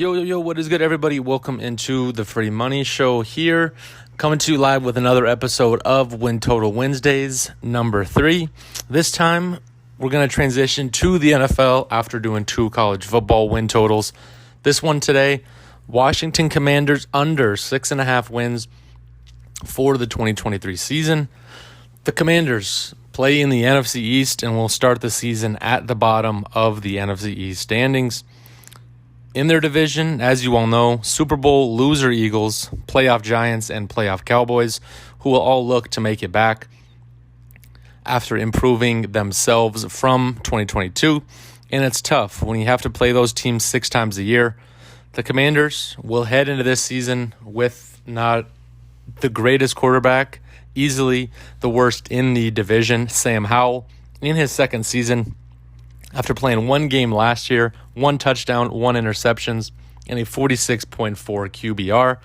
Yo, what is good, everybody? Welcome into the Free Money Show here. Coming to you live with another episode of Win Total Wednesdays, number 3. This time, we're going to transition to the NFL after doing 2 college football win totals. This one today, Washington Commanders under 6.5 wins for the 2023 season. The Commanders play in the NFC East and will start the season at the bottom of the NFC East standings. In their division, as you all know, Super Bowl loser Eagles, playoff Giants, and playoff Cowboys, who will all look to make it back after improving themselves from 2022. And it's tough when you have to play those teams 6 times a year. The Commanders will head into this season with not the greatest quarterback, easily the worst in the division, Sam Howell, in his second season. After playing 1 game last year, 1 touchdown, 1 interceptions, and a 46.4 QBR.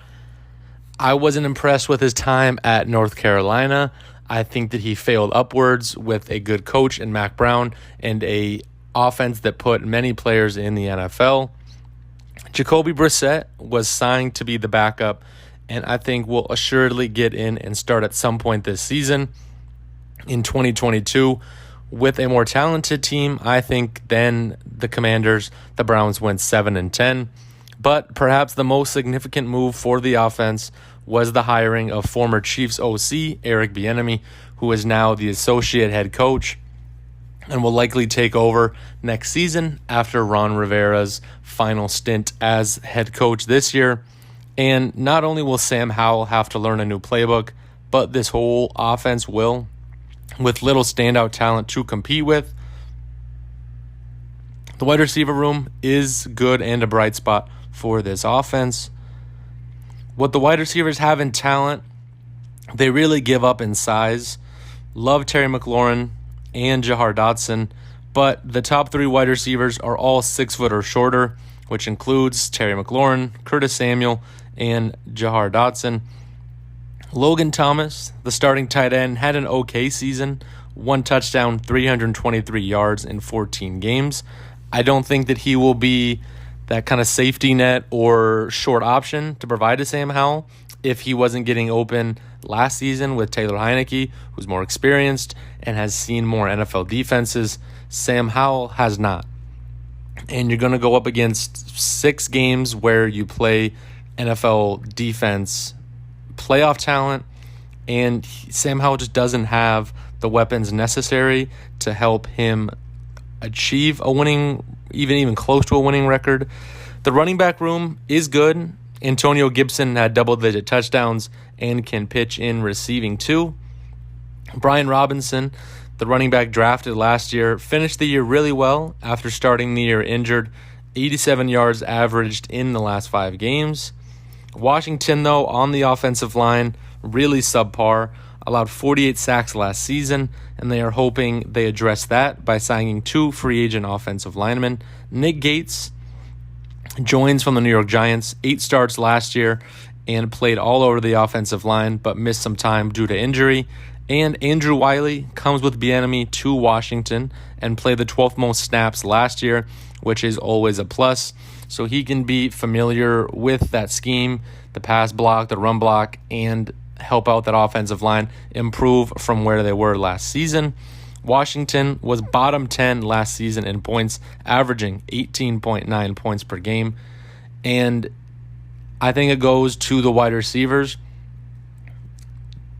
I wasn't impressed with his time at North Carolina. I think that he failed upwards with a good coach in Mac Brown and a offense that put many players in the NFL. Jacoby Brissett was signed to be the backup, and I think will assuredly get in and start at some point this season. In 2022, with a more talented team, I think then the Commanders, the Browns went 7-10. But perhaps the most significant move for the offense was the hiring of former Chiefs OC Eric Bieniemy, who is now the associate head coach and will likely take over next season after Ron Rivera's final stint as head coach this year. And not only will Sam Howell have to learn a new playbook, but this whole offense will, with little standout talent to compete with. The wide receiver room is good and a bright spot for this offense. What the wide receivers have in talent, they really give up in size. Love Terry McLaurin and Jahar Dotson, but the top 3 wide receivers are all 6 foot or shorter, which includes Terry McLaurin, Curtis Samuel, and Jahar Dotson. Logan Thomas, the starting tight end, had an okay season, 1 touchdown, 323 yards in 14 games. I don't think that he will be that kind of safety net or short option to provide to Sam Howell if he wasn't getting open last season with Taylor Heineke, who's more experienced and has seen more NFL defenses. Sam Howell has not. And you're going to go up against 6 games where you play NFL defense playoff talent, and Sam Howell just doesn't have the weapons necessary to help him achieve a winning, even close to a winning record. The running back room is good. Antonio Gibson had double-digit touchdowns and can pitch in receiving too. Brian Robinson, the running back drafted last year, finished the year really well after starting the year injured, 87 yards averaged in the last 5 games. Washington, though, on the offensive line, really subpar, allowed 48 sacks last season, and they are hoping they address that by signing 2 free agent offensive linemen. Nick Gates joins from the New York Giants, 8 starts last year, and played all over the offensive line, but missed some time due to injury. And Andrew Wiley comes with Bieniemy to Washington and played the 12th most snaps last year, which is always a plus. So he can be familiar with that scheme, the pass block, the run block, and help out that offensive line improve from where they were last season. Washington was bottom 10 last season in points, averaging 18.9 points per game. And I think it goes to the wide receivers.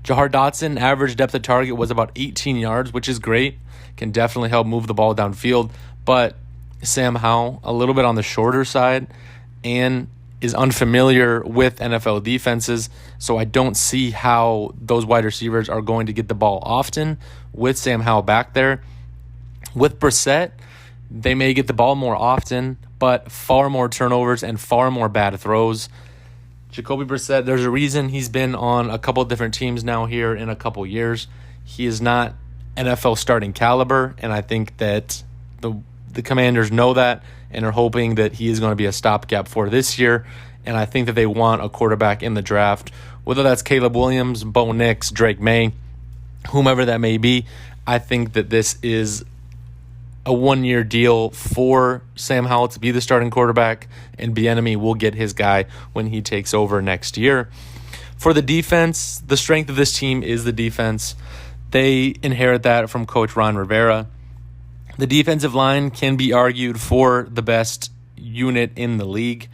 Jahar Dotson, average depth of target was about 18 yards, which is great. Can definitely help move the ball downfield. But Sam Howell, a little bit on the shorter side, and is unfamiliar with NFL defenses, so I don't see how those wide receivers are going to get the ball often with Sam Howell back there. With Brissett, they may get the ball more often, but far more turnovers and far more bad throws. Jacoby Brissett, there's a reason he's been on a couple different teams now here in a couple years. He is not NFL starting caliber, and I think that the Commanders know that and are hoping that he is going to be a stopgap for this year. And I think that they want a quarterback in the draft, whether that's Caleb Williams, Bo Nix, Drake May, whomever that may be. I think that this is a 1-year deal for Sam Howell to be the starting quarterback, and Bieniemy will get his guy when he takes over next year. For the defense, the strength of this team is the defense. They inherit that from Coach Ron Rivera. The defensive line can be argued for the best unit in the league.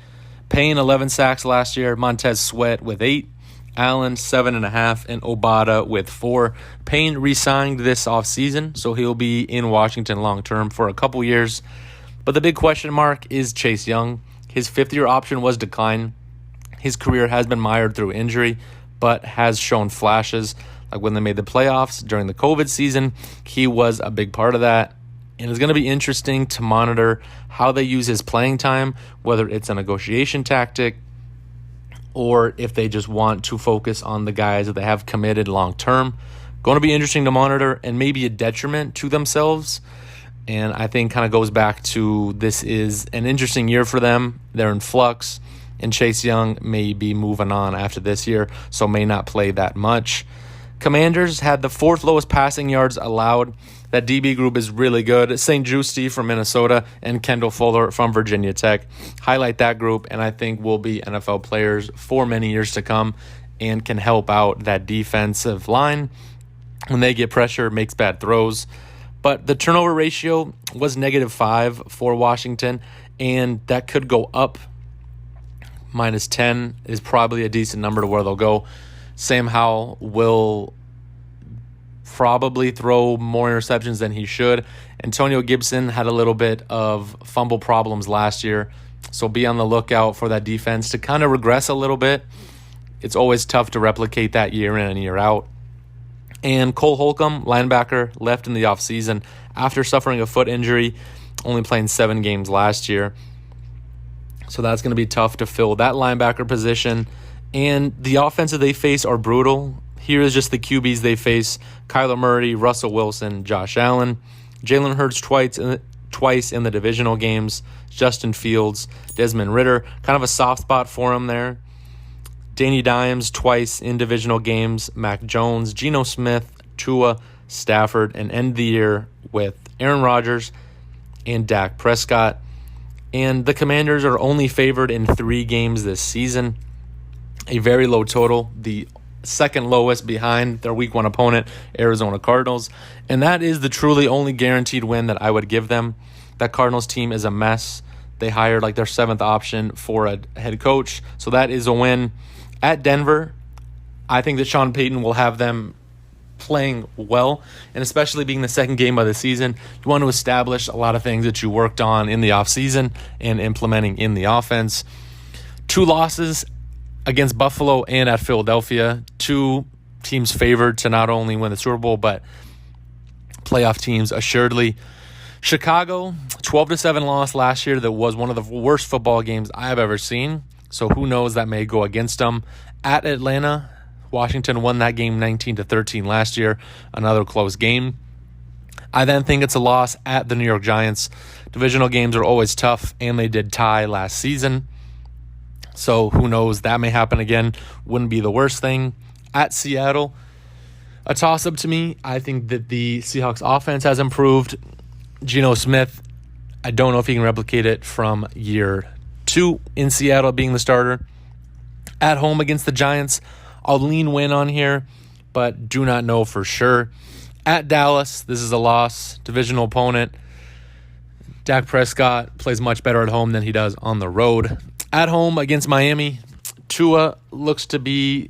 Payne, 11 sacks last year. Montez Sweat with 8. Allen, 7.5. And Obata with 4. Payne re-signed this offseason, so he'll be in Washington long-term for a couple years. But the big question mark is Chase Young. His fifth-year option was declined. His career has been mired through injury, but has shown flashes. Like when they made the playoffs during the COVID season, he was a big part of that. And it's going to be interesting to monitor how they use his playing time, whether it's a negotiation tactic or if they just want to focus on the guys that they have committed long-term. Going to be interesting to monitor and maybe a detriment to themselves. And I think kind of goes back to this is an interesting year for them. They're in flux, and Chase Young may be moving on after this year, so may not play that much. Commanders had the 4th lowest passing yards allowed. That DB group is really good. St. Juste from Minnesota and Kendall Fuller from Virginia Tech highlight that group, and I think will be NFL players for many years to come and can help out that defensive line when they get pressure, makes bad throws. But the turnover ratio was -5 for Washington, and that could go up. -10 is probably a decent number to where they'll go. Sam Howell will probably throw more interceptions than he should. Antonio Gibson had a little bit of fumble problems last year, so be on the lookout for that defense to kind of regress a little bit. It's always tough to replicate that year in and year out. And Cole Holcomb, linebacker, left in the offseason after suffering a foot injury, only playing 7 games last year. So that's going to be tough to fill that linebacker position. And the offenses they face are brutal. Here is just the QBs they face: Kyler Murray, Russell Wilson, Josh Allen. Jalen Hurts twice in the divisional games. Justin Fields, Desmond Ridder. Kind of a soft spot for him there. Danny Dimes twice in divisional games. Mac Jones, Geno Smith, Tua, Stafford. And end the year with Aaron Rodgers and Dak Prescott. And the Commanders are only favored in 3 games this season. A very low total. The second lowest behind their week 1 opponent, Arizona Cardinals. And that is the truly only guaranteed win that I would give them. That Cardinals team is a mess. They hired like their 7th option for a head coach. So that is a win. At Denver, I think that Sean Payton will have them playing well, and especially being the second game of the season, you want to establish a lot of things that you worked on in the offseason and implementing in the offense. 2 losses against Buffalo and at Philadelphia, 2 teams favored to not only win the Super Bowl, but playoff teams assuredly. Chicago, 12-7 loss last year. That was one of the worst football games I have ever seen. So who knows, that may go against them. At Atlanta, Washington won that game 19-13 last year. Another close game. I then think it's a loss at the New York Giants. Divisional games are always tough, and they did tie last season. So who knows, that may happen again. Wouldn't be the worst thing. At Seattle, a toss-up to me. I think that the Seahawks offense has improved. Geno Smith, I don't know if he can replicate it from year 2 in Seattle being the starter. At home against the Giants, I'll lean win on here, but do not know for sure. At Dallas, this is a loss. Divisional opponent. Dak Prescott plays much better at home than he does on the road. At home against Miami, Tua looks to be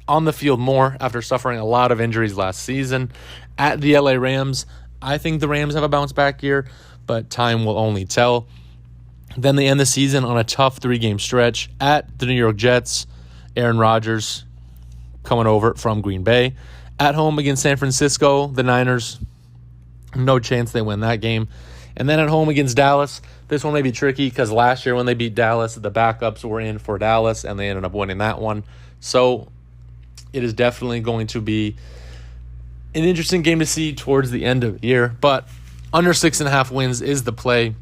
on the field more after suffering a lot of injuries last season. At the LA Rams, I think the Rams have a bounce back year, but time will only tell. Then they end the season on a tough 3-game stretch at the New York Jets. Aaron Rodgers coming over from Green Bay. At home against San Francisco, the Niners, no chance they win that game. And then at home against Dallas, this one may be tricky because last year when they beat Dallas, the backups were in for Dallas, and they ended up winning that one. So it is definitely going to be an interesting game to see towards the end of the year. But under 6.5 wins is the play.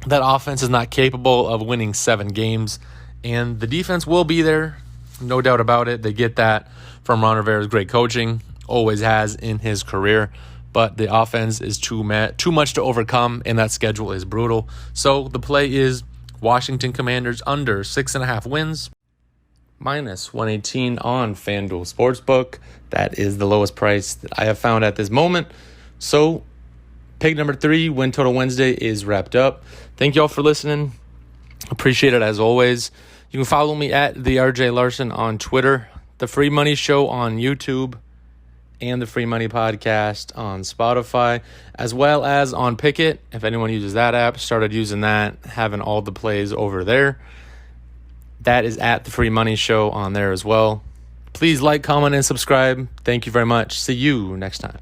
That offense is not capable of winning 7 games, and the defense will be there, no doubt about it. They get that from Ron Rivera's great coaching, always has in his career. but the offense is too much to overcome, and that schedule is brutal. So the play is Washington Commanders under 6.5 wins, minus 118 on FanDuel Sportsbook. That is the lowest price that I have found at this moment. So pick number 3, Win Total Wednesday, is wrapped up. Thank you all for listening. Appreciate it as always. You can follow me at the RJ Larson on Twitter, the Free Money Show on YouTube, and the Free Money Podcast on Spotify, as well as on Pickit. If anyone uses that app, started using that, having all the plays over there. That is at the Free Money Show on there as well. Please like, comment, and subscribe. Thank you very much. See you next time.